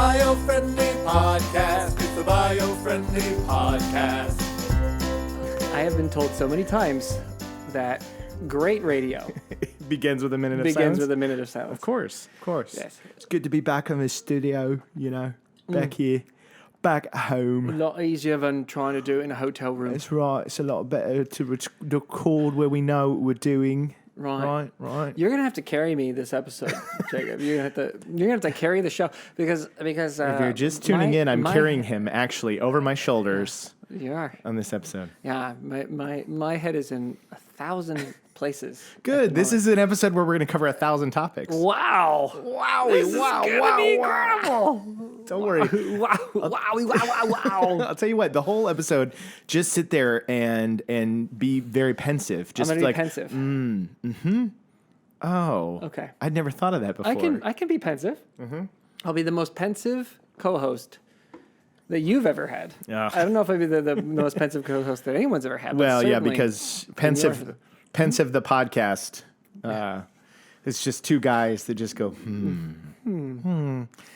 Biofriendly Podcast. It's the Biofriendly Podcast. I have been told so many times that great radio Begins with a minute of silence. begins with a minute of silence. Of course. Yes. It's good to be back in the studio, back here, back at home. A lot easier than trying to do it in a hotel room. It's right. It's a lot better to record where we know what we're doing. Right. Right. You're gonna have to carry me this episode, Jacob. You're gonna have to carry the show because If you're just tuning in, I'm carrying him actually over my shoulders You are. on this episode. Yeah, my head is in 1,000 places. Good. This is an episode where we're going to cover 1,000 topics. Wow. This is gonna be incredible. Don't worry. Wow. I'll tell you what. The whole episode, just sit there and be very pensive. Just I'm gonna like be pensive. Oh. Okay. I'd never thought of that before. I can be pensive. Mm-hmm. I'll be the most pensive co-host that you've ever had. Ugh. I don't know if I'd be the most pensive co-host that anyone's ever had. But Well, yeah, certainly because Pensive the podcast, it's just two guys that just go,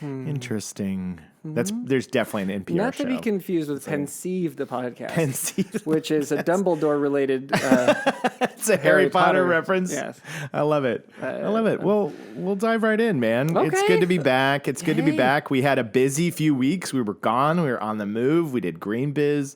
interesting. There's definitely an NPR not show. to be confused with Pensieve the podcast, Pensieve. which is a Dumbledore-related. It's a Harry Potter reference. Yes. I love it. Well, we'll dive right in, man. It's Okay. good to be back. It's good to be Hey. back. We had a busy few weeks. We were gone. We were on the move. We did Green Biz.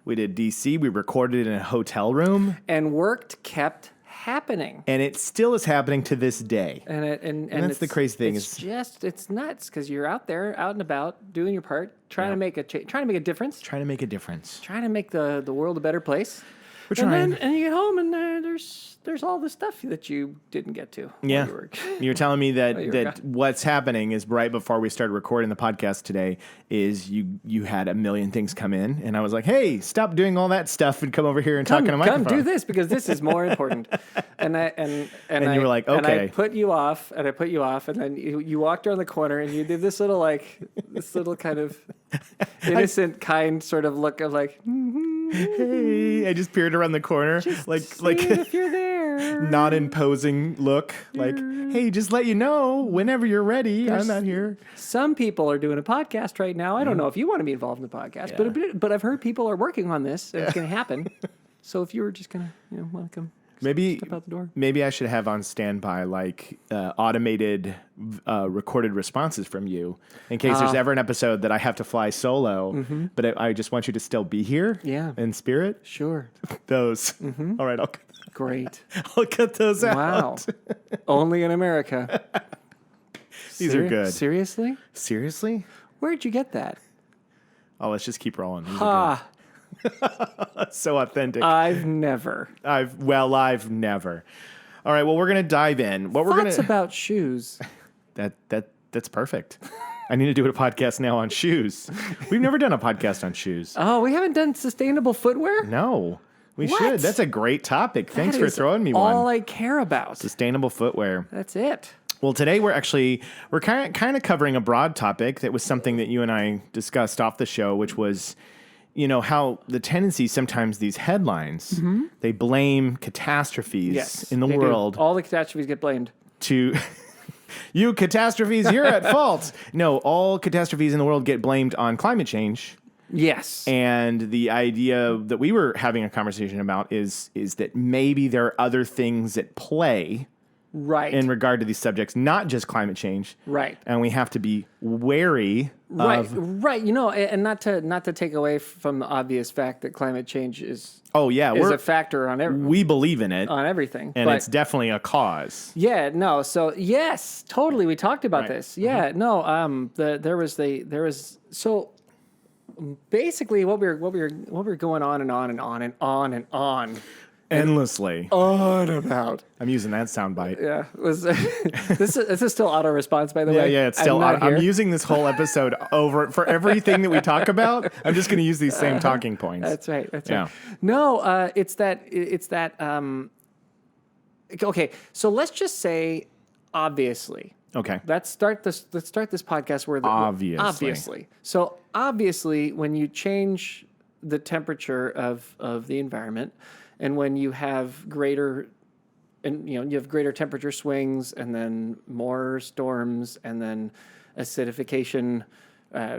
We did DC. We recorded in a hotel room. And work kept happening. And it still is happening to this day. And that's the crazy thing it's nuts because you're out there, out and about, doing your part, trying to make a difference, Trying to make a difference. trying to make the world a better place. We're trying. And you get home and there's all the stuff that you didn't get to. while Yeah. you were- You're telling me that, you were that what's happening is right before we started recording the podcast today is you had a million things come in and I was like, hey, stop doing all that stuff and come over here and talk on a microphone. Come do this because this is more important. And you were like, And I okay. put you off, and then you walked around the corner and you did this little kind of innocent, kind sort of look of like, Hey, I just peered around the corner like if you're there. not imposing look like, hey, just let you know whenever you're ready. I'm not here. Some people are doing a podcast right now. I don't know if you want to be involved in the podcast, but I've heard people are working on this and it's going to happen. So if you were just going to, want to come step out the door. Maybe I should have on standby like automated recorded responses from you in case there's ever an episode that I have to fly solo, but I just want you to still be here in spirit. Sure. Those. All right, Great. I'll cut those out. Wow. Only in America. These are good. Seriously? Seriously? Where'd you get that? Oh, let's just keep rolling. These are good. So authentic. I've never. I've never. All right, well, we're going to dive in. Thoughts about shoes. That's perfect. I need to do a podcast now on shoes. We've never done a podcast on shoes. Oh, we haven't done sustainable footwear? No, we What? should. That's a great topic. Thanks That for is throwing me all one. I care about. Sustainable footwear. That's it. Well, today we're kind of covering a broad topic that was something that you and I discussed off the show, which was, how the tendency sometimes these headlines, they blame catastrophes in the they world. do. All the catastrophes get blamed. To you catastrophes, you're at fault. No, all catastrophes in the world get blamed on climate change. Yes. And the idea that we were having a conversation about is that maybe there are other things at play Right. in regard to these subjects, not just climate change. Right. And we have to be wary Right. of... Right. And not to take away from the obvious fact that climate change is Oh, yeah. is a factor on We believe in it. on everything. And but it's definitely a cause. yeah, no. So yes, totally. We talked about Right. this. Yeah, no. There was so basically what we were going on and on and on and on and on Endlessly. on about. I'm using that soundbite. Yeah, was this is still auto response, by the way. Yeah, it's still. I'm I'm using this whole episode over for everything that we talk about. I'm just going to use these same talking points. That's right. That's Yeah. right. No, it's that. Okay, so let's just say, obviously. Okay. Let's start this podcast where Obviously. So obviously, when you change the temperature of the environment, and when you have greater temperature swings, and then more storms, and then acidification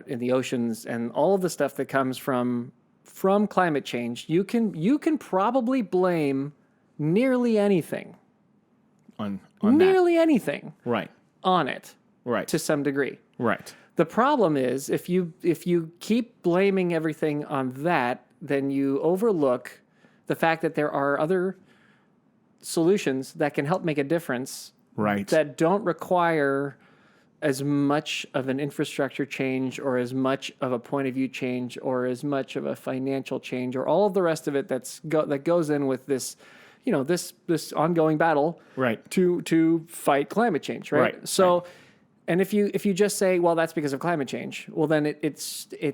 in the oceans, and all of the stuff that comes from climate change, you can probably blame nearly anything on nearly anything right on it right to some degree. right The problem is if you keep blaming everything on that, then you overlook the fact that there are other solutions that can help make a difference right that don't require as much of an infrastructure change or as much of a point of view change or as much of a financial change or all of the rest of it that goes in with this, this ongoing battle right to fight climate change, right? Right, So, and if you just say, well, that's because of climate change, well, then it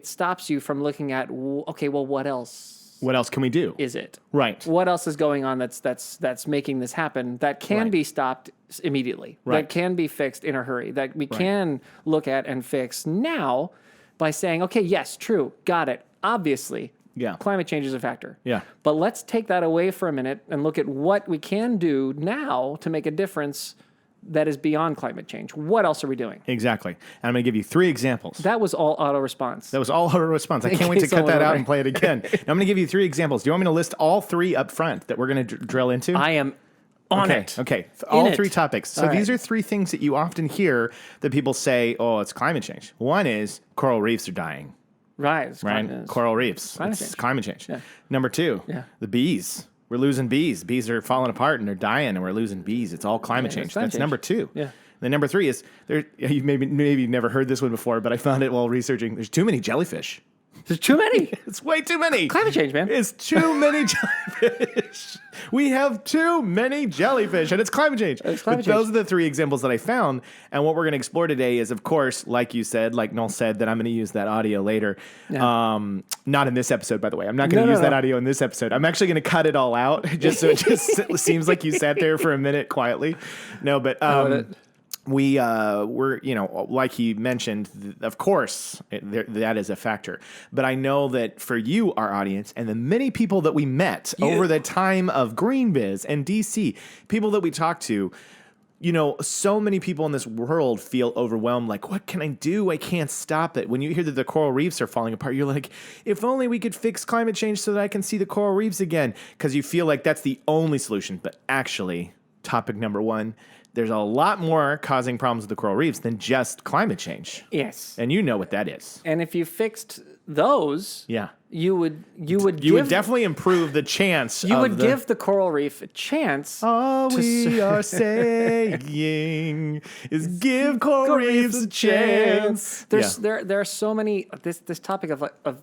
stops you from looking at, okay, well, what else can we do? is it? Right. What else is going on that's making this happen that can Right. be stopped immediately, Right. that can be fixed in a hurry, that we can look at and fix now by saying, okay, yes, true, got it, obviously. Yeah. Climate change is a factor. Yeah. But let's take that away for a minute and look at what we can do now to make a difference that is beyond climate change. What else are we doing? Exactly. And I'm going to give you 3 examples. That was all auto response. That was all her response. I can't wait to case cut that someone out were- and play it again. Now I'm going to give you 3 examples. Do you want me to list all 3 up front that we're going to drill into? I am on okay. it. Okay. All it. 3 topics. So All these right. are 3 things that you often hear that people say, oh, it's climate change. One is coral reefs are dying, Right. It's right? climate- Coral reefs. Climate It's change. climate change. Yeah. Number 2, Yeah. the bees. We're losing bees. Bees are falling apart and they're dying and we're losing bees. It's all climate Yeah, change. it's climate That's change. number 2. Yeah. Then number 3 is there. You maybe never heard this one before, but I found it while researching. There's too many jellyfish. There's too many. It's way too many. Climate change, man. It's too many jellyfish. We have too many jellyfish, and it's climate change. It's climate But those change. are the 3 examples that I found. And what we're going to explore today is, of course, like you said, like Noel said, that I'm going to use that audio later. Yeah. Not in this episode, by the way. I'm not going to No, use no. that audio in this episode. I'm actually going to cut it all out, just so it just seems like you sat there for a minute quietly. No, but love it. we're, like he mentioned, of course, that is a factor. But I know that for you, our audience, and the many people that we met over the time of GreenBiz and DC, people that we talked to, so many people in this world feel overwhelmed. Like, what can I do? I can't stop it. When you hear that the coral reefs are falling apart, you're like, if only we could fix climate change so that I can see the coral reefs again. Because you feel like that's the only solution. But actually, topic number 1, there's a lot more causing problems with the coral reefs than just climate change. Yes. And you know what that is. And if you fixed those, Yeah. you would would definitely improve the chance. you would give the coral reef a chance. All we are saying is give coral reefs a chance. There are so many. This topic of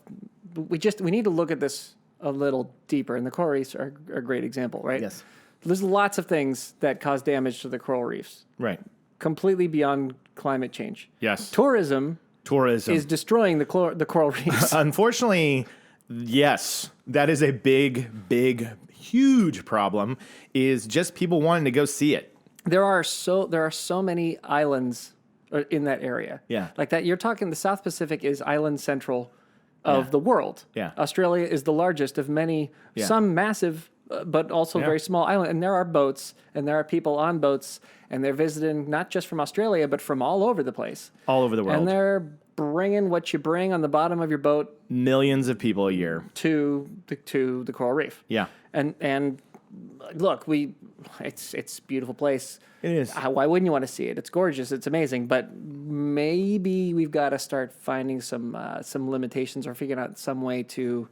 we need to look at this a little deeper, and the coral reefs are a great example, right? Yes. There's lots of things that cause damage to the coral reefs, Right. completely beyond climate change. Yes. Tourism is destroying the coral reefs. Unfortunately, yes, that is a big, huge problem. Is just people wanting to go see it. There are so many islands in that area. Yeah. Like that. You're talking the South Pacific is island central of the world. Yeah. Australia is the largest of many, Yeah. some massive, but also very small island. And there are boats and there are people on boats and they're visiting not just from Australia, but from all over the place. All over the world. And they're bringing what you bring on the bottom of your boat Millions of people a year. to the coral reef. Yeah. And look, it's a beautiful place. It is. Why wouldn't you want to see it? It's gorgeous. It's amazing. But maybe we've got to start finding some limitations or figuring out some way to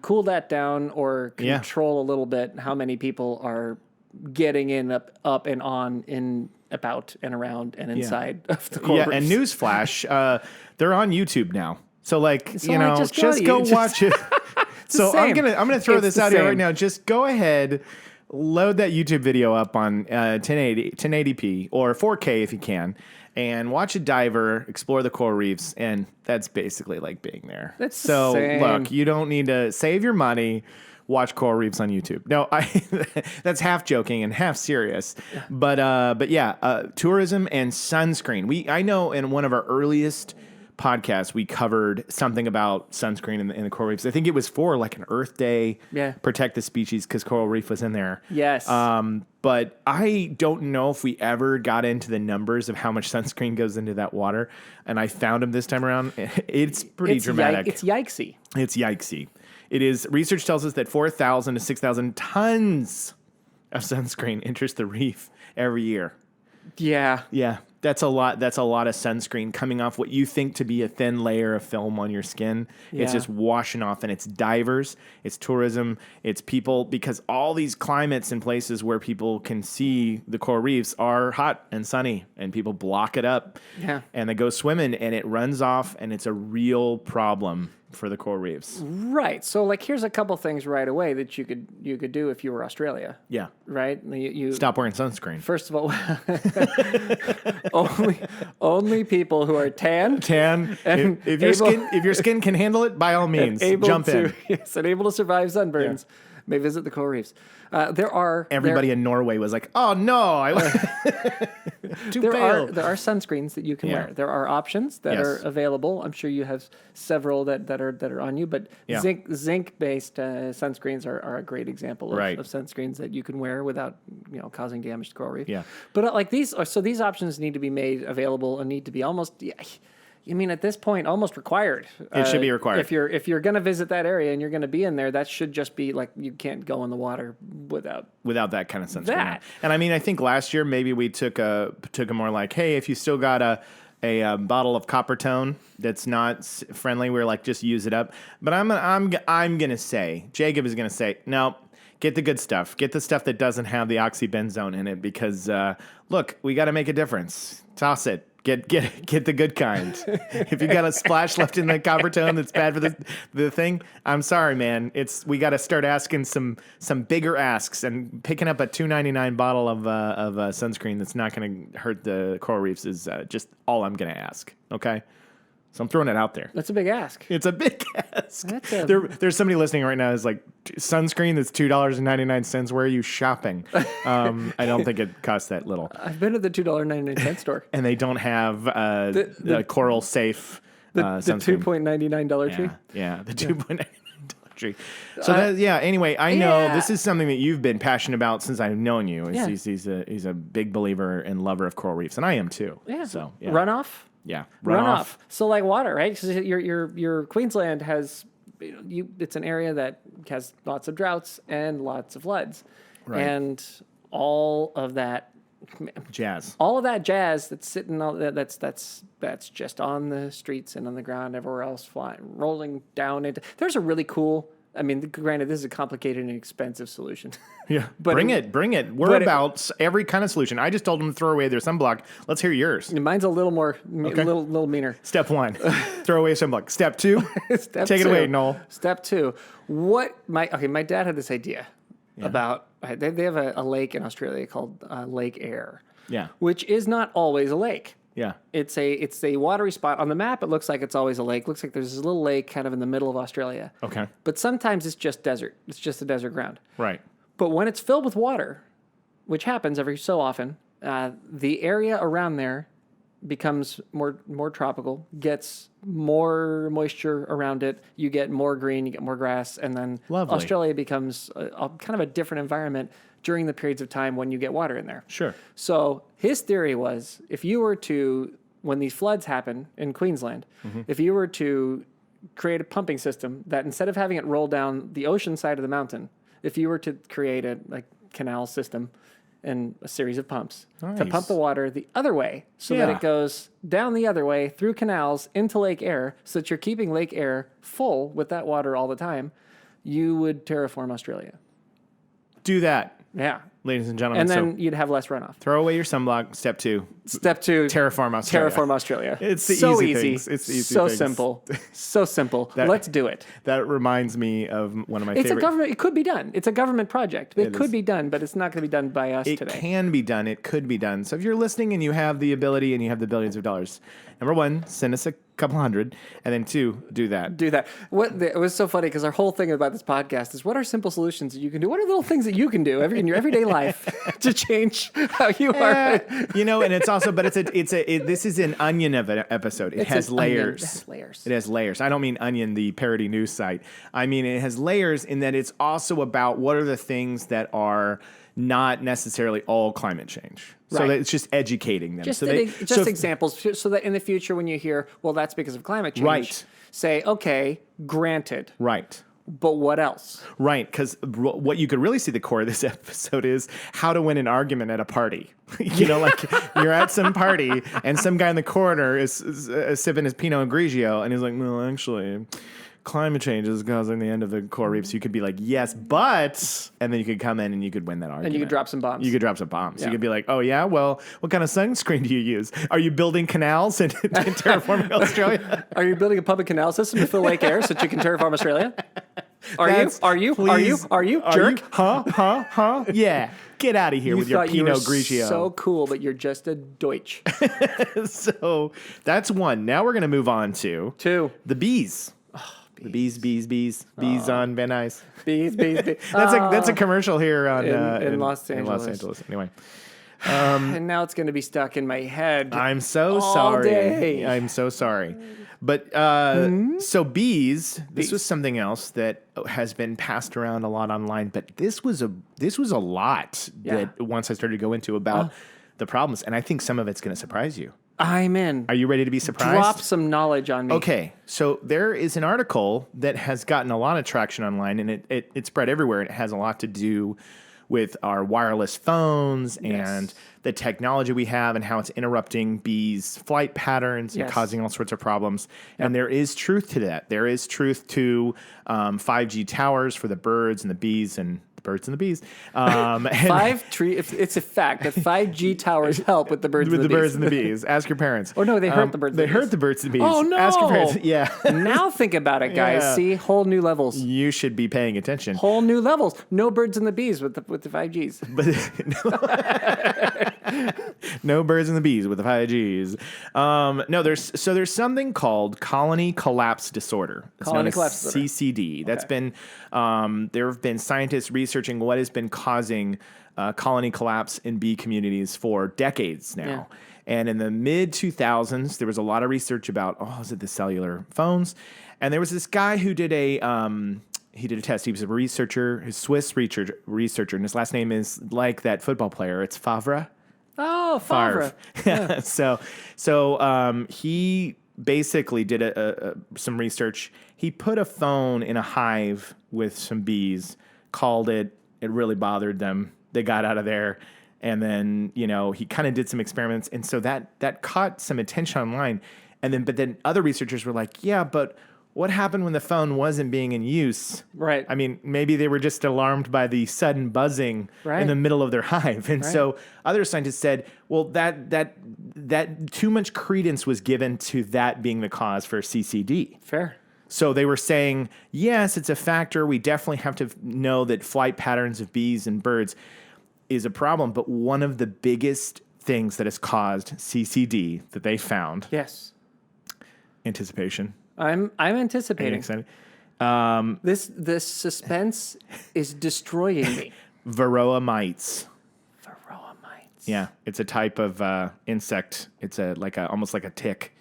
cool that down or control a little bit how many people are getting in up and on in about and around and inside of the coral reefs. And newsflash, they're on YouTube now. So just go go watch it. So I'm same. gonna throw It's this the out here same. right now. Just go ahead, load that YouTube video up on 1080p or 4K if you can, and watch a diver explore the coral reefs. And that's basically like being there. That's the so same. look, you don't need to save your money. Watch coral reefs on YouTube. No, that's half joking and half serious. But tourism and sunscreen. I know in one of our earliest podcast, we covered something about sunscreen in the coral reefs. I think it was for like an Earth Day, protect the species because coral reef was in there. Yes. But I don't know if we ever got into the numbers of how much sunscreen goes into that water. And I found them this time around. It's pretty dramatic. It's yikesy. It's yikesy. It is. Research tells us that 4,000 to 6,000 tons of sunscreen enters the reef every year. Yeah. Yeah. That's a lot. That's a lot of sunscreen coming off what you think to be a thin layer of film on your skin. Yeah. It's just washing off, and it's divers, it's tourism, it's people, because all these climates and places where people can see the coral reefs are hot and sunny, and people block it up. Yeah. And they go swimming, and it runs off, and it's a real problem for the coral reefs. Right. So, like, here's a couple things right away that you could do if you were Australia. Yeah. Right. You stop wearing sunscreen. First of all, only people who are tan. And if your skin can handle it, by all means, jump in. Yes, and able to survive sunburns. Yeah. May visit the coral reefs. Everybody in Norway was like, "Oh no, there are sunscreens that you can wear. There are options that are available. I'm sure you have several that are on you, but zinc based sunscreens are a great example of sunscreens that you can wear without causing damage to coral reef. Yeah, but these options need to be made available and need to be almost. I mean, at this point, almost required. It should be required. If you're going to visit that area and you're going to be in there, that should just be like, you can't go in the water without that kind of sunscreen. And I mean, I think last year maybe we took a more like, hey, if you still got a bottle of Coppertone that's not friendly, we're like, just use it up. But I'm gonna say, Jacob is gonna say, no. Get the good stuff. Get the stuff that doesn't have the oxybenzone in it, because look, we got to make a difference. Toss it. Get the good kind. If you got a splash left in the Coppertone that's bad for the thing, I'm sorry, man. We got to start asking some bigger asks, and picking up a $2.99 bottle of sunscreen that's not going to hurt the coral reefs is just all I'm going to ask. Okay. So I'm throwing it out there. That's a big ask. It's a big ask. There's somebody listening right now who's like, sunscreen that's $2.99. Where are you shopping? I don't think it costs that little. I've been at the $2.99 store. And they don't have the coral safe sunscreen. The $2.99 tree? Yeah, the $2.99 tree. So anyway, I know this is something that you've been passionate about since I've known you. He's a big believer and lover of coral reefs, and I am too. Yeah. So Runoff? Yeah, runoff. So like water, right? Because your Queensland has, it's an area that has lots of droughts and lots of floods, and all of that jazz that's sitting that's just on the streets and on the ground everywhere else, rolling down into. There's a really cool. I mean, granted, this is a complicated and expensive solution. Yeah, but bring it. We're about every kind of solution. I just told them to throw away their sunblock. Let's hear yours. Mine's a little more, little meaner. Step 1, throw away sunblock. Step 2, take it away, Noel. Step 2, my dad had this idea about, they have a lake in Australia called Lake Eyre. Yeah. Which is not always a lake. Yeah. It's a watery spot. On the map, it looks like it's always a lake. Looks like there's this little lake kind of in the middle of Australia. Okay. But sometimes it's just desert. It's just a desert ground. Right. But when it's filled with water, which happens every so often, the area around there becomes more tropical, gets more moisture around it. You get more green, you get more grass, and then Australia becomes kind of a different environment during the periods of time when you get water in there. Sure. So his theory was, if you were to, when these floods happen in Queensland, if you were to create a pumping system that instead of having it roll down the ocean side of the mountain, if you were to create a canal system and a series of pumps to pump the water the other way so that it goes down the other way through canals into Lake Eyre, so that you're keeping Lake Eyre full with that water all the time, you would terraform Australia. Do that. Yeah. Ladies and gentlemen. And then you'd have less runoff. Throw away your sunblock. Step 2. Terraform Australia. It's the so easy. It's the easy so things. simple. So simple. Let's do it. That reminds me of one of my favorite. It could be done. It's a government project. It could be done, but it's not going to be done by us today. It can be done. It could be done. So if you're listening and you have the ability and you have the billions of dollars, number 1, send us a couple hundred, and then 2, do that. It was so funny because our whole thing about this podcast is what are simple solutions that you can do? What are little things that you can do in your everyday life to change how you are? And it's also, but this is an onion of an episode. It has layers. It has layers. I don't mean Onion, the parody news site. I mean, it has layers in that it's also about what are the things that are not necessarily all climate change. So that it's just educating them. Just examples, so that in the future when you hear, well, that's because of climate change, say, okay, granted. Right. But what else? Right, because what you could really see the core of this episode is how to win an argument at a party. Like you're at some party and some guy in the corner is sipping his Pinot Grigio and he's like, well, actually, climate change is causing the end of the coral reefs. You could be like, yes, but, and then you could come in and you could win that argument. And you could drop some bombs. You could be like, oh yeah, well, what kind of sunscreen do you use? Are you building canals in terraforming Australia? Are you building a public canal system to fill Lake Ayr so that you can terraform Australia? Are you? Jerk? Huh? Yeah. Get out of here with your Pinot Grigio. So cool, but you're just a Deutsch. So that's one. Now we're going to move on to 2. The bees. The bees. Bees on Van Nuys. Bees. That's a commercial here on in Los Angeles. In Los Angeles. Anyway. And now it's going to be stuck in my head. I'm so sorry. I'm so sorry. But so bees. This was something else that has been passed around a lot online. But this was a lot that once I started to go into about the problems, and I think some of it's going to surprise you. I'm in. Are you ready to be surprised? Drop some knowledge on me. Okay, so there is an article that has gotten a lot of traction online, and it spread everywhere. It has a lot to do with our wireless phones and the technology we have and how it's interrupting bees' flight patterns and causing all sorts of problems. Yep. And there is truth to that. There is truth to 5G towers for the birds and the bees and birds and the bees. It's a fact that 5G towers help with the birds and the bees. Birds and the bees. Ask your parents. Oh, no, they hurt the birds and the bees. They hurt the birds and the bees. Oh, no. Ask your parents. Yeah. Now think about it, guys. Yeah. See? Whole new levels. You should be paying attention. Whole new levels. No birds and the bees with the 5Gs. No birds and the bees with the 5Gs. There's something called colony collapse disorder. It's known as CCD. That's been there have been scientists researching what has been causing colony collapse in bee communities for decades now. Yeah. And in the mid 2000s, there was a lot of research about the cellular phones, and there was this guy who did a test. He was a researcher, his Swiss researcher, and his last name is like that football player. It's Favre. Oh, Favre. Yeah. So he basically did some research. He put a phone in a hive with some bees, called it. It really bothered them. They got out of there. And then, he kind of did some experiments. And so that caught some attention online. But then other researchers were like, yeah, but what happened when the phone wasn't being in use? Right. I mean, maybe they were just alarmed by the sudden buzzing in the middle of their hive. And so other scientists said, well, that too much credence was given to that being the cause for CCD. Fair. So they were saying, yes, it's a factor. We definitely have to know that flight patterns of bees and birds is a problem. But one of the biggest things that has caused CCD that they found. Yes. Anticipation. I'm anticipating. Excited. This suspense is destroying me. Varroa mites. Varroa mites. Yeah, it's a type of insect. It's almost like a tick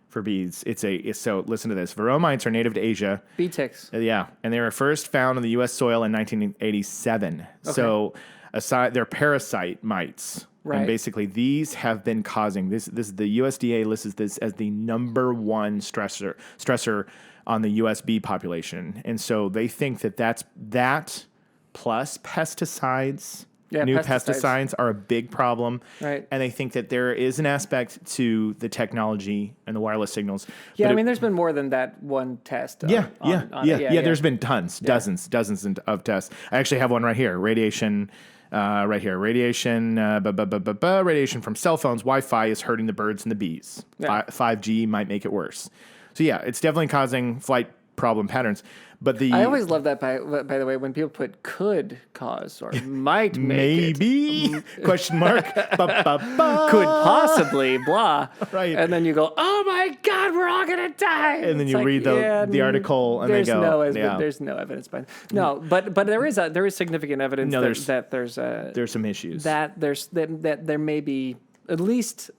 for bees. So listen to this. Varroa mites are native to Asia. Bee ticks. Yeah, and they were first found in the U.S. soil in 1987. Okay. So they're parasite mites. Right. And basically, these have been causing this. The USDA lists this as the number one stressor on the U.S. bee population, and so they think that plus pesticides. Yeah, new pesticides are a big problem. Right. And they think that there is an aspect to the technology and the wireless signals. Yeah, there's been more than that one test. Yeah. There's been tons, dozens of tests. I actually have one right here. Radiation. Right here, radiation from cell phones, Wi-Fi is hurting the birds and the bees. Yeah. 5G might make it worse. So yeah, it's definitely causing flight problem patterns. But I always love that, by the way, when people put could cause or might make maybe question mark could possibly blah. Right. And then you go, oh my God, we're all going to die. And then you read the article and they go, there's no evidence by no, but there is significant evidence that there's some issues that there may be at least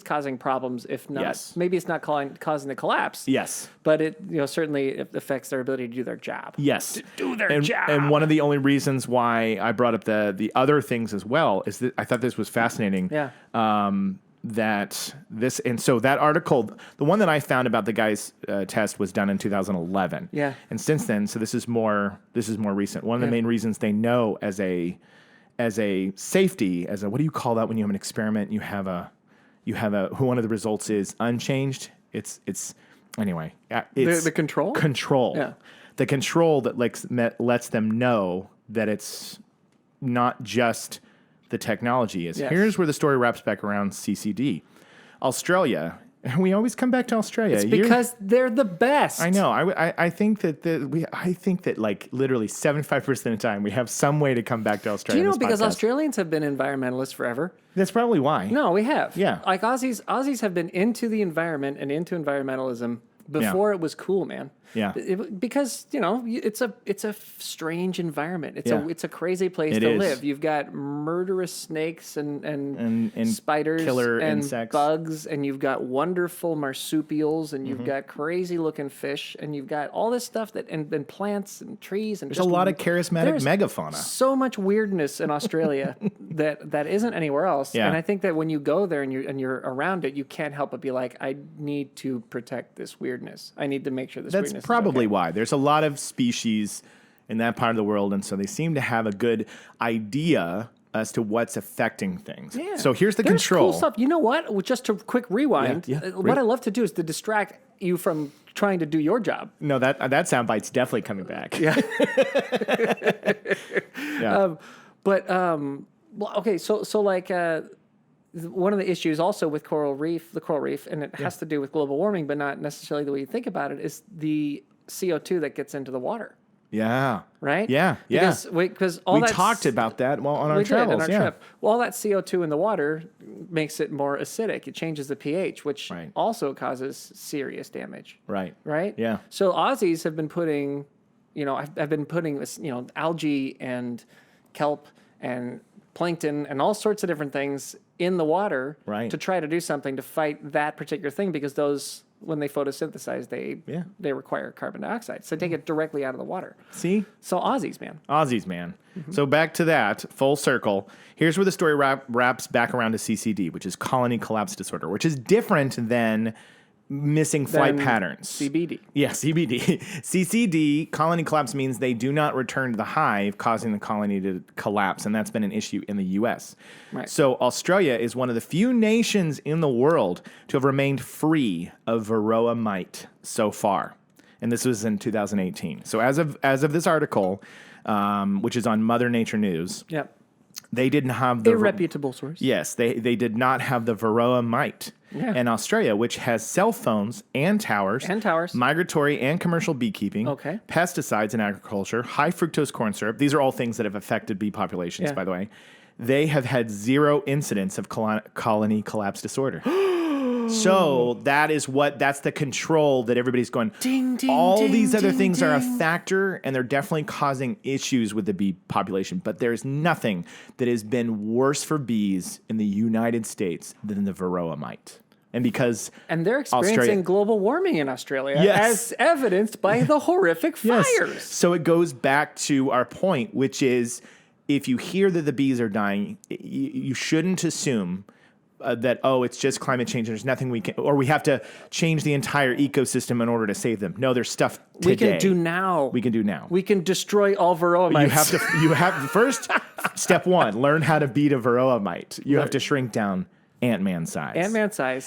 causing problems, if not, maybe it's not causing the collapse. Yes. But it certainly affects their ability to do their job. Yes. To do their job. And one of the only reasons why I brought up the other things as well is that I thought this was fascinating. Yeah. So that article, the one that I found about the guy's test was done in 2011. Yeah. And since then, so this is more recent. One of the main reasons they know as a safety, what do you call that when you have an experiment? You have one of the results is unchanged. It's anyway. It's the control. Control. Yeah. The control that lets them know that it's not just the technology is. Yes. Here's where the story wraps back around CCD. Australia. We always come back to Australia. It's because they're the best. I know. I think that like literally 75% of the time we have some way to come back to Australia. Do you know, because Australians have been environmentalists forever. That's probably why. No, we have. Yeah. Like Aussies have been into the environment and into environmentalism before it was cool, man. Yeah. Because it's a strange environment. It's a crazy place to live. You've got murderous snakes and spiders, killer and insects, bugs, and you've got wonderful marsupials, and you've got crazy looking fish, and you've got all this stuff and plants and trees, and there's a lot of charismatic megafauna. So much weirdness in Australia that isn't anywhere else. Yeah. And I think that when you go there and you're around it, you can't help but be like, I need to protect this weirdness. I need to make sure this weirdness. That's probably why. There's a lot of species in that part of the world, and so they seem to have a good idea as to what's affecting things. Yeah. So here's the control. Cool stuff. You know what? Just to quick rewind, what I love to do is to distract you from trying to do your job. No, that soundbite's definitely coming back. Yeah. Yeah. Well, okay, so like one of the issues also with the coral reef, and it has to do with global warming, but not necessarily the way you think about it, is the CO2 that gets into the water. Yeah. Right? Yeah. Because we talked about that on our travels. Trip. Well, all that CO2 in the water makes it more acidic. It changes the pH, which also causes serious damage. Right. Right? Yeah. So Aussies have been putting, I've been putting this, algae and kelp and plankton and all sorts of different things in the water to try to do something to fight that particular thing, because those, when they photosynthesize, they require carbon dioxide. So take it directly out of the water. See? So Aussies, man. Mm-hmm. So back to that, full circle. Here's where the story wraps back around to CCD, which is colony collapse disorder, which is different than missing flight patterns. CBD. Yeah, CBD. CCD, colony collapse, means they do not return to the hive, causing the colony to collapse, and that's been an issue in the U.S. Right. So Australia is one of the few nations in the world to have remained free of varroa mite so far, and this was in 2018. So as of this article, which is on Mother Nature News, they didn't have the reputable source. Yes, they did not have the varroa mite. Yeah. And Australia, which has cell phones and towers, migratory and commercial beekeeping, pesticides in agriculture, high fructose corn syrup. These are all things that have affected bee populations, by the way. They have had zero incidents of colony collapse disorder. So that's the control that everybody's going, ding, ding, all ding, these other ding, things ding. are a factor, and they're definitely causing issues with the bee population. But there's nothing that has been worse for bees in the United States than the varroa mite. And they're experiencing global warming in Australia, as evidenced by the horrific fires. Yes. So it goes back to our point, which is, if you hear that the bees are dying, you shouldn't assume that, it's just climate change. There's nothing we can, or we have to change the entire ecosystem in order to save them. No, there's stuff today. We can do now. We can destroy all varroa mites. You have first, step one, learn how to beat a varroa mite. You have to shrink down Ant-Man size.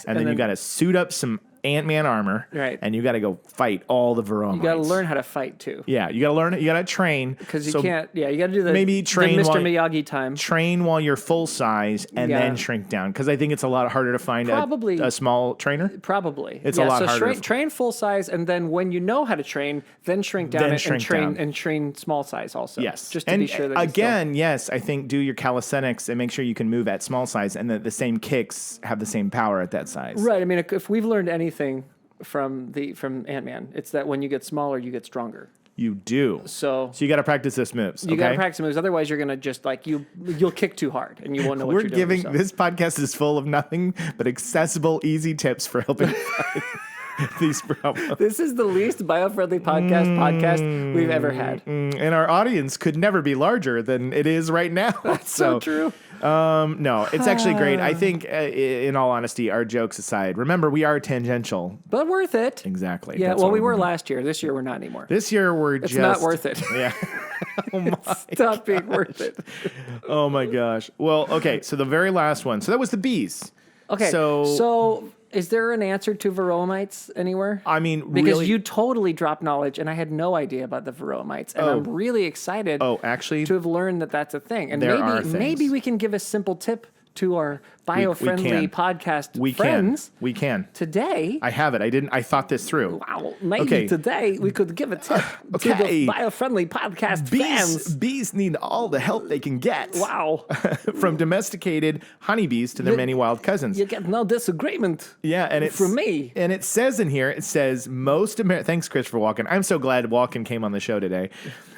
And then you got to suit up some Ant-Man armor. Right. And you got to go fight all the varroa mites. You got to learn how to fight too. Yeah, you got to learn. You got to train. Because you can't. Yeah, you got to do the maybe train the Mr. while, Miyagi time. Train while you're full size and then shrink down. Because I think it's a lot harder to find a small trainer. Probably. It's a lot harder. Train full size, and then when you know how to train, then shrink down and train small size also. Yes. Just to be sure that yes, I think do your calisthenics and make sure you can move at small size and that the same kicks have the same power at that size. Right. I mean, if we've learned anything from Ant-Man, it's that when you get smaller, you get stronger. You do. So you got to practice those moves. You got to practice moves. Otherwise, you're gonna just you'll kick too hard and you won't know what you're doing. This podcast is full of nothing but accessible, easy tips for helping fight these problems. This is the least biofriendly podcast we've ever had, and our audience could never be larger than it is right now. That's so true. No, it's actually great. I think, in all honesty, our jokes aside, remember we are tangential, but worth it. Exactly. Yeah. Well, we were last year. This year we're not anymore. This year it's not worth it. Yeah. Oh my Stop being worth it. Oh my gosh. Well, okay. So the very last one. So that was the bees. Okay. So is there an answer to varroa mites anywhere? I mean, because you totally dropped knowledge, and I had no idea about the varroa mites, and I'm really excited. Actually, to have learned that that's a thing, and maybe we can give a simple tip to our biofriendly podcast friends. We can. Today. I have it. I thought this through. Wow. Maybe today we could give a tip to the biofriendly podcast fans. Bees need all the help they can get. Wow. From domesticated honeybees to their many wild cousins. You get no disagreement. Yeah, and it's from me. And it says in here, thanks, Christopher Walken. I'm so glad Walken came on the show today.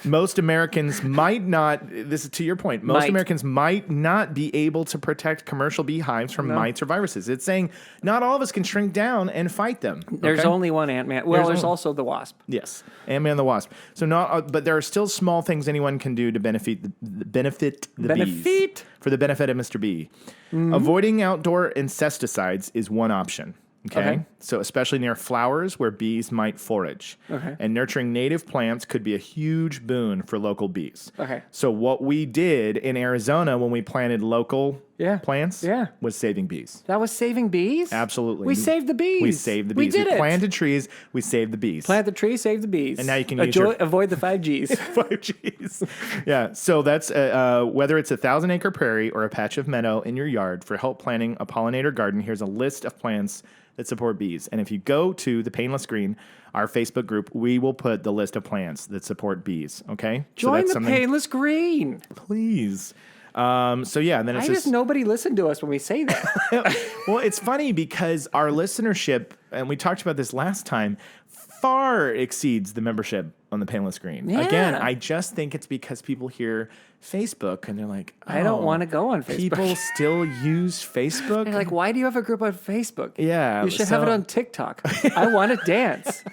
Most Americans might not, this is to your point, Americans might not be able to protect commercial beehives from mites or viruses. It's saying not all of us can shrink down and fight them. There's only one Ant-Man. Well, there's also the wasp. Yes, Ant-Man and the wasp. So but there are still small things anyone can do to benefit the bees. For the benefit of Mr. Bee. Mm-hmm. Avoiding outdoor insecticides is one option. Okay. So especially near flowers where bees might forage. Okay. And nurturing native plants could be a huge boon for local bees. Okay. So what we did in Arizona when we planted local plants was saving bees. That was saving bees? Absolutely. We saved the bees. We saved the bees. We did it. Planted trees. We saved the bees. Plant the tree, save the bees. And now you can avoid the 5Gs. 5Gs. Yeah. So that's whether it's a 1,000-acre prairie or a patch of meadow in your yard for help planting a pollinator garden, here's a list of plants that support bees. And if you go to the Painless Green, our Facebook group, we will put the list of plants that support bees. Okay? Join the Painless Green. Please. And then it says nobody listened to us when we say that. Well, it's funny because our listenership, and we talked about this last time, far exceeds the membership on the Painless Green. Yeah. Again, I just think it's because people hear Facebook and they're like, I don't want to go on Facebook. People still use Facebook? They're like, why do you have a group on Facebook? Yeah. You should have it on TikTok. I want to dance.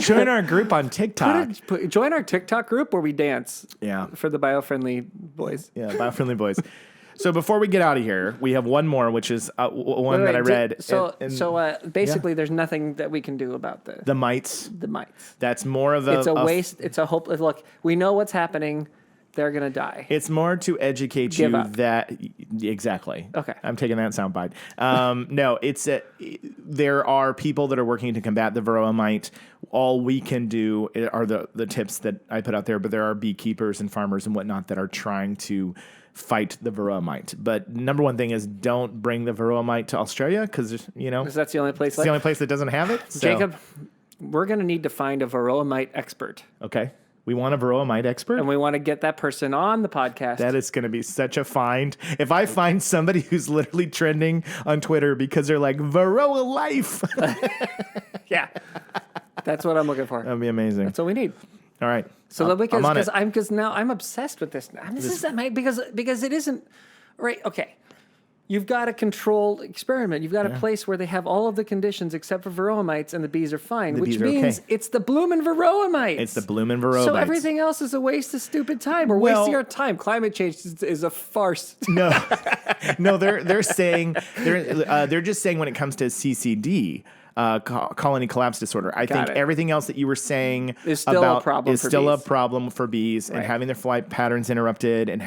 Join our group on TikTok. Join our TikTok group where we dance. Yeah. For the biofriendly boys. Yeah, biofriendly boys. So before we get out of here, we have one more, which is one that I read. Basically, there's nothing that we can do about the mites. The mites. That's more of a... It's a waste. It's a hope. Look, we know what's happening. They're going to die. It's more to educate you that... Exactly. Okay. I'm taking that soundbite. No, there are people that are working to combat the varroa mite. All we can do are the tips that I put out there, but there are beekeepers and farmers and whatnot that are trying to fight the varroa mite. But number one thing is don't bring the varroa mite to Australia because that's the only place. It's the only place that doesn't have it. So. Jacob, we're going to need to find a varroa mite expert. Okay. We want a varroa mite expert? And we want to get that person on the podcast. That is going to be such a find. If I find somebody who's literally trending on Twitter because they're like, varroa life. Yeah. That's what I'm looking for. That'd be amazing. That's what we need. All right. So because now I'm obsessed with this. Because it isn't right. Okay. You've got a controlled experiment. You've got a place where they have all of the conditions except for varroa mites, and the bees are fine, which means it's the bloomin' varroa mites. It's the bloomin' varroa mites. So everything else is a waste of stupid time. We're wasting our time. Climate change is a farce. No, they're saying they're just saying when it comes to CCD. Colony collapse disorder. I think everything else that you were saying is still a problem for bees and having their flight patterns interrupted and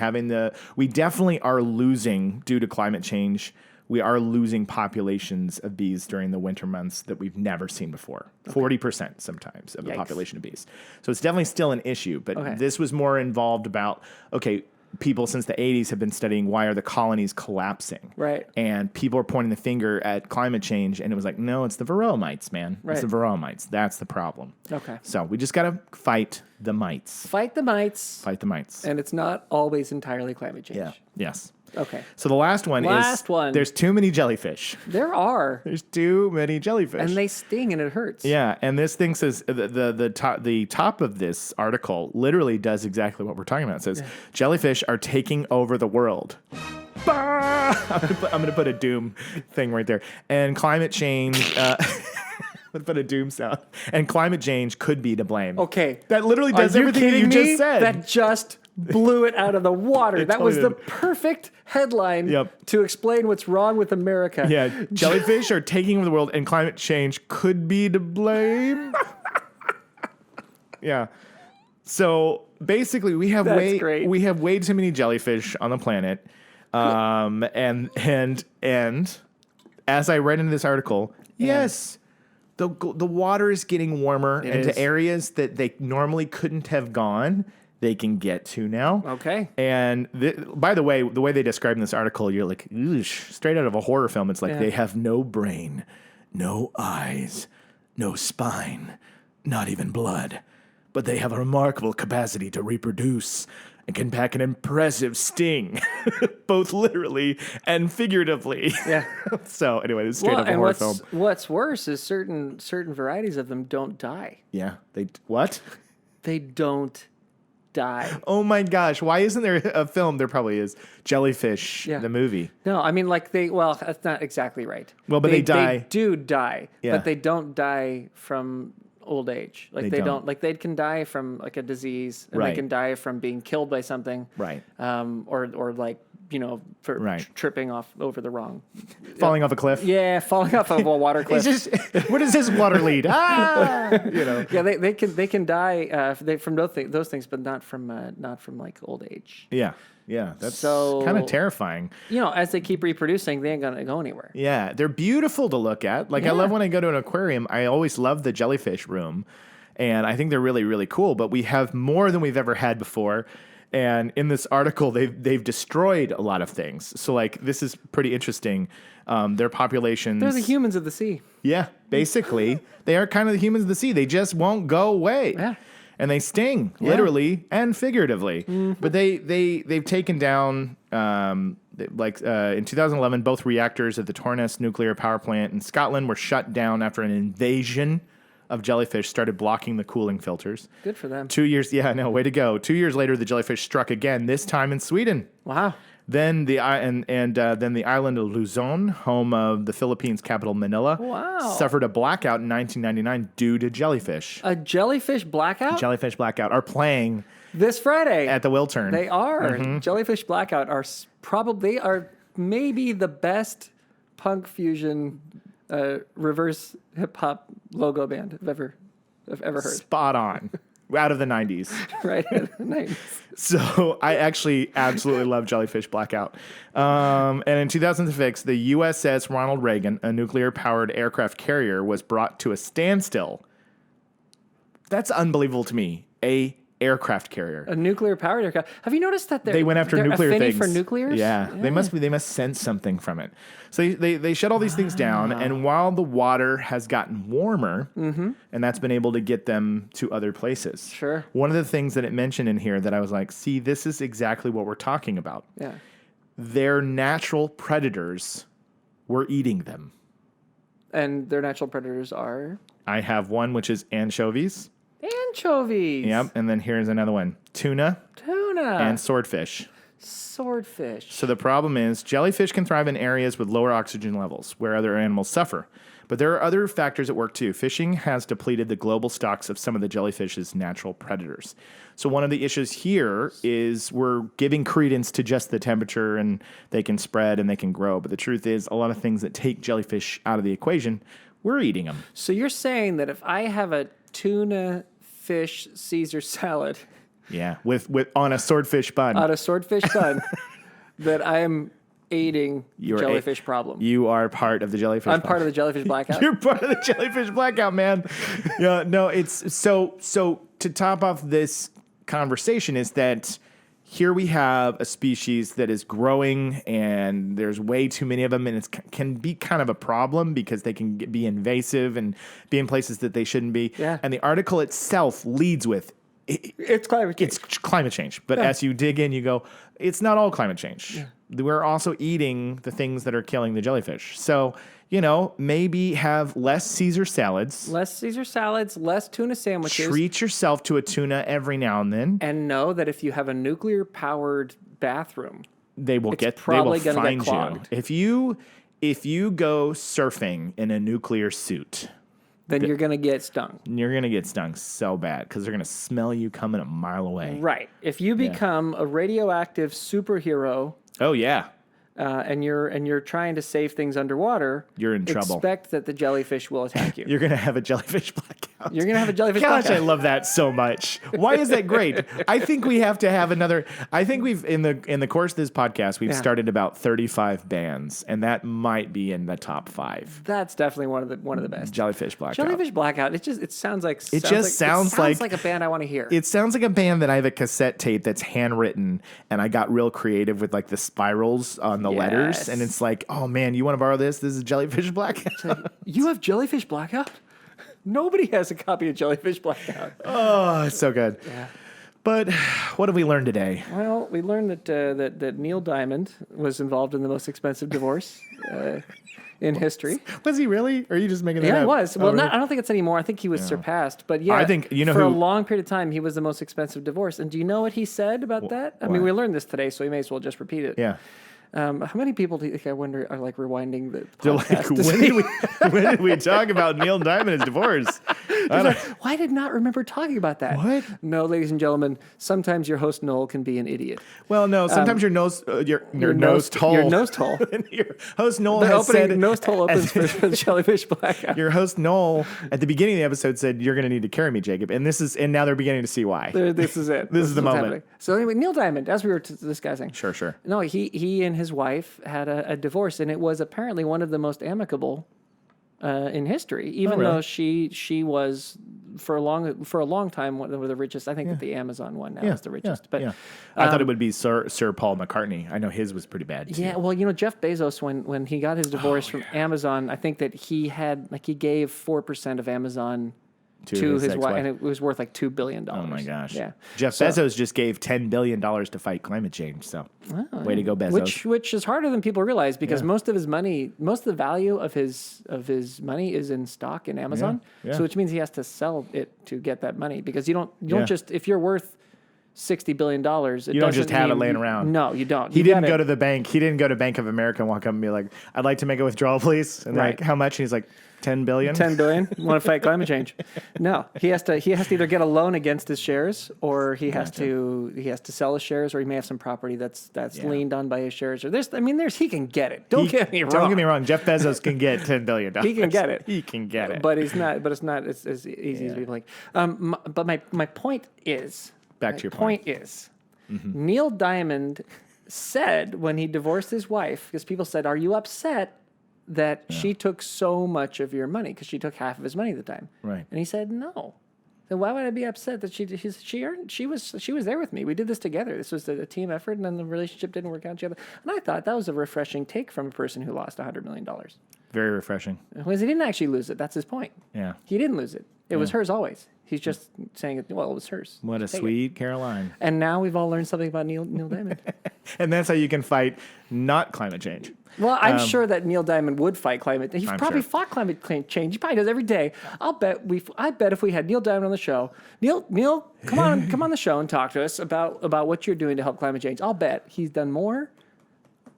we definitely are losing due to climate change we are losing populations of bees during the winter months that we've never seen before. 40% sometimes of the population of bees. So it's definitely still an issue, but this was more involved about, people since the 80s have been studying why are the colonies collapsing. Right. And people are pointing the finger at climate change, and it was like, no, it's the varroa mites, man. Right. It's the varroa mites. That's the problem. Okay. So we just got to fight the mites. Fight the mites. Fight the mites. And it's not always entirely climate change. Yeah. Yes. Okay. So the last one is there's too many jellyfish. There are. There's too many jellyfish. And they sting and it hurts. Yeah, and this thing says the top of this article literally does exactly what we're talking about. It says jellyfish are taking over the world. Bah! I'm gonna put a doom thing right there. And climate change. I'm gonna put a doom sound. And climate change could be to blame. Okay. That literally does everything you just said. That just blew it out of the water. That was the perfect headline to explain what's wrong with America. Yeah, jellyfish are taking over the world, and climate change could be to blame. Yeah. So basically, we have way too many jellyfish on the planet, and as I read in this article, yes. The water is getting warmer, into areas that they normally couldn't have gone. They can get to now. Okay. And by the way they describe in this article, you're like, straight out of a horror film. It's like they have no brain, no eyes, no spine, not even blood. But they have a remarkable capacity to reproduce and can pack an impressive sting, both literally and figuratively. Yeah. So anyway, this is straight out of a horror film. What's worse is certain varieties of them don't die. Yeah. They don't die. Oh my gosh. Why isn't there a film? There probably is. Jellyfish, the movie. No, I mean, that's not exactly right. Well, but they die. They do die, but they don't die from old age. They don't. They can die from a disease, and they can die from being killed by something. Right. Or tripping off over the wrong. Falling off a cliff. Yeah, falling off of a water cliff. What does this water lead? Yeah, they can die from those things, but not from old age. Yeah. Yeah, that's kind of terrifying. As they keep reproducing, they ain't going to go anywhere. Yeah, they're beautiful to look at. I love when I go to an aquarium. I always love the jellyfish room, and I think they're really, really cool. But we have more than we've ever had before. And in this article, they've destroyed a lot of things. So, this is pretty interesting. Their populations... They're the humans of the sea. Yeah, basically. They are kind of the humans of the sea. They just won't go away. Yeah. And they sting, literally and figuratively. Mm-hmm. But they've taken down, in 2011, both reactors at the Torness nuclear power plant in Scotland were shut down after an invasion of jellyfish started blocking the cooling filters. Good for them. 2 years, way to go. 2 years later, the jellyfish struck again, this time in Sweden. Wow. Then the island of Luzon, home of the Philippines' capital Manila, suffered a blackout in 1999 due to jellyfish. A jellyfish blackout? Jellyfish blackout are playing this Friday at the Wiltern. They are. Mm-hmm. Jellyfish blackout are maybe the best punk fusion reverse hip hop logo band I've ever heard. Spot on. Out of the 90s. Right, out of the 90s. So I actually absolutely love Jellyfish Blackout. And in 2006, the USS Ronald Reagan, a nuclear-powered aircraft carrier, was brought to a standstill. That's unbelievable to me. A aircraft carrier. A nuclear-powered aircraft. Have you noticed that they went after nuclear things for nuclears? Yeah. They must sense something from it. So they shut all these things down, and while the water has gotten warmer, and that's been able to get them to other places. Sure. One of the things that it mentioned in here that I was like, see, this is exactly what we're talking about. Yeah. Their natural predators were eating them. And their natural predators are? I have one, which is anchovies. Anchovies. Yep. And then here's another one. Tuna. And swordfish. So the problem is jellyfish can thrive in areas with lower oxygen levels where other animals suffer. But there are other factors at work too. Fishing has depleted the global stocks of some of the jellyfish's natural predators. So one of the issues here is we're giving credence to just the temperature and they can spread and they can grow. But the truth is a lot of things that take jellyfish out of the equation, we're eating them. So you're saying that if I have a tuna fish Caesar salad... Yeah, with on a swordfish bun. On a swordfish bun, that I'm aiding jellyfish problem. You are part of the jellyfish. I'm part of the jellyfish blackout. You're part of the jellyfish blackout, man. Yeah, no, it's so to top off this conversation is that here we have a species that is growing and there's way too many of them, and it can be kind of a problem because they can be invasive and be in places that they shouldn't be. Yeah. And the article itself leads with It's climate change. It's climate change. But as you dig in, you go, it's not all climate change. Yeah. We're also eating the things that are killing the jellyfish. So, maybe have less Caesar salads. Less tuna sandwiches. Treat yourself to a tuna every now and then. And know that if you have a nuclear-powered bathroom, they will probably going to find get clogged. You. If you go surfing in a nuclear suit, then you're going to get stung. You're going to get stung so bad because they're going to smell you coming a mile away. Right. If you become a radioactive superhero... Oh, yeah. And you're trying to save things underwater, you're in trouble. Expect that the jellyfish will attack you. You're going to have a jellyfish blackout. You're going to have a jellyfish blackout. Gosh, I love that so much. Why is that great? I think we have to have another. I think we've in the course of this podcast we've started about 35 bands, and that might be in the top 5. That's definitely one of the best. Jellyfish blackout. Jellyfish blackout. It sounds like sounds like a band I want to hear. It sounds like a band that I have a cassette tape that's handwritten, and I got real creative with like the spirals on the letters, and it's like, oh man, you want to borrow this? This is Jellyfish Blackout. You have Jellyfish Blackout? Nobody has a copy of Jellyfish Blackout. Oh, it's so good. Yeah. But what did we learn today? Well, we learned that Neil Diamond was involved in the most expensive divorce in history. Was he really? Or are you just making that up? Yeah, he was. Well, really? I don't think it's anymore. I think he was surpassed. But yeah, I think for a long period of time, he was the most expensive divorce. And do you know what he said about that? I mean, we learned this today, so we may as well just repeat it. Yeah. How many people do you think, I wonder, are like rewinding the podcast? When did we talk about Neil Diamond and his divorce? Why did not remember talking about that? What? No, ladies and gentlemen, sometimes your host Noel can be an idiot. Well, no, sometimes your nose hole. Your nose hole. Your host Noel the has said nose hole opens for the jellyfish blackout. Your host Noel at the beginning of the episode said, "You're going to need to carry me, Jacob," and now they're beginning to see why. This is it. This is the moment. Happening. So anyway, Neil Diamond, as we were discussing. Sure. No, he and his wife had a divorce, and it was apparently one of the most amicable in history. Even though she was for a long time one of the richest. I think that the Amazon one now is the richest. But I thought it would be Sir Paul McCartney. I know his was pretty bad too. Yeah, well, Jeff Bezos when he got his divorce from Amazon, I think that he gave 4% of Amazon to his wife, and it was worth like $2 billion. Oh my gosh! Yeah, Jeff Bezos just gave $10 billion to fight climate change. So, way to go, Bezos. Which is harder than people realize because most of the value of his money is in stock in Amazon. Yeah. So which means he has to sell it to get that money because you don't just, if you're worth $60 billion, you don't just have it laying around. No, you don't. He didn't go to the bank. He didn't go to Bank of America and walk up and be like, "I'd like to make a withdrawal, please." And like, how much? And he's like, $10 billion. $10 billion. Want to fight climate change? No, he has to either get a loan against his shares, or he has to sell his shares, or he may have some property that's leaned on by his shares. Or he can get it. Don't get me wrong. Don't get me wrong. Jeff Bezos can get $10 billion. He can get it. He can get it. But it's not as easy as people think. But my point is. Back to your point is, Neil Diamond said when he divorced his wife, because people said, "Are you upset that she took so much of your money?" Because she took half of his money at the time. Right. And he said, "No. Then why would I be upset that she was there with me? We did this together. This was a team effort, and then the relationship didn't work out together." And I thought that was a refreshing take from a person who lost $100 million. Very refreshing. Because he didn't actually lose it. That's his point. Yeah. He didn't lose it. It was hers always. He's just saying, well, it was hers. What a sweet Caroline. And now we've all learned something about Neil Diamond. And that's how you can fight not climate change. Well, I'm sure that Neil Diamond would fight climate. He's probably fought climate change. He probably does every day. I bet if we had Neil Diamond on the show, Neil, come on the show and talk to us about what you're doing to help climate change. I'll bet he's done more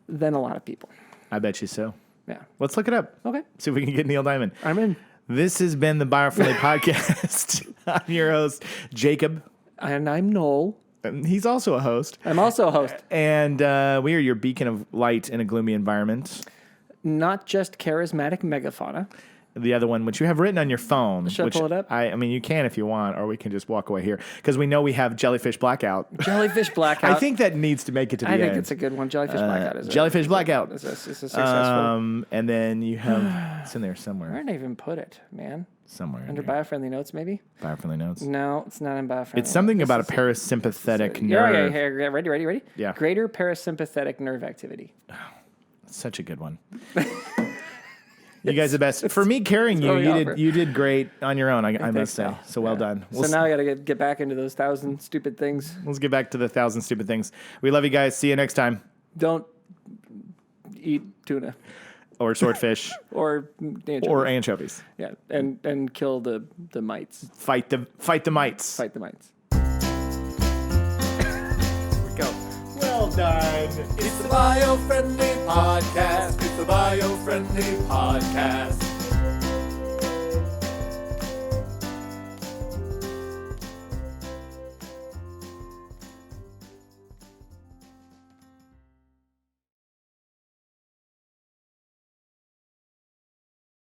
than a lot of people. I bet you so. Yeah. Let's look it up. Okay. See if we can get Neil Diamond. I'm in. This has been the Biofriendly Podcast. I'm your host, Jacob. And I'm Noel. He's also a host. I'm also a host. And we are your beacon of light in a gloomy environment. Not just charismatic megafauna. the other one, which you have written on your phone. Should I pull it up? I mean, you can if you want, or we can just walk away here because we know we have jellyfish blackout. Jellyfish blackout. I think that needs to make it to the end. I think it's a good one. Jellyfish blackout is jellyfish blackout. Is a successful. And then you have it's in there somewhere. Where did I even put it, man? Somewhere under Biofriendly notes, maybe. Biofriendly notes. No, it's not in Biofriendly. It's something about a parasympathetic nerve. Yeah. Ready. Yeah. Greater parasympathetic nerve activity. Oh, such a good one. You guys are the best. For me carrying you did great on your own, I must say. So well done. So now I got to get back into those 1,000 stupid things. Let's get back to the 1,000 stupid things. We love you guys. See you next time. Don't eat tuna. Or swordfish. Or anchovies. Or anchovies. Yeah, and kill the mites. Fight the mites. Fight the mites. Here we go. Well done. It's the Biofriendly Podcast. It's the Biofriendly Podcast.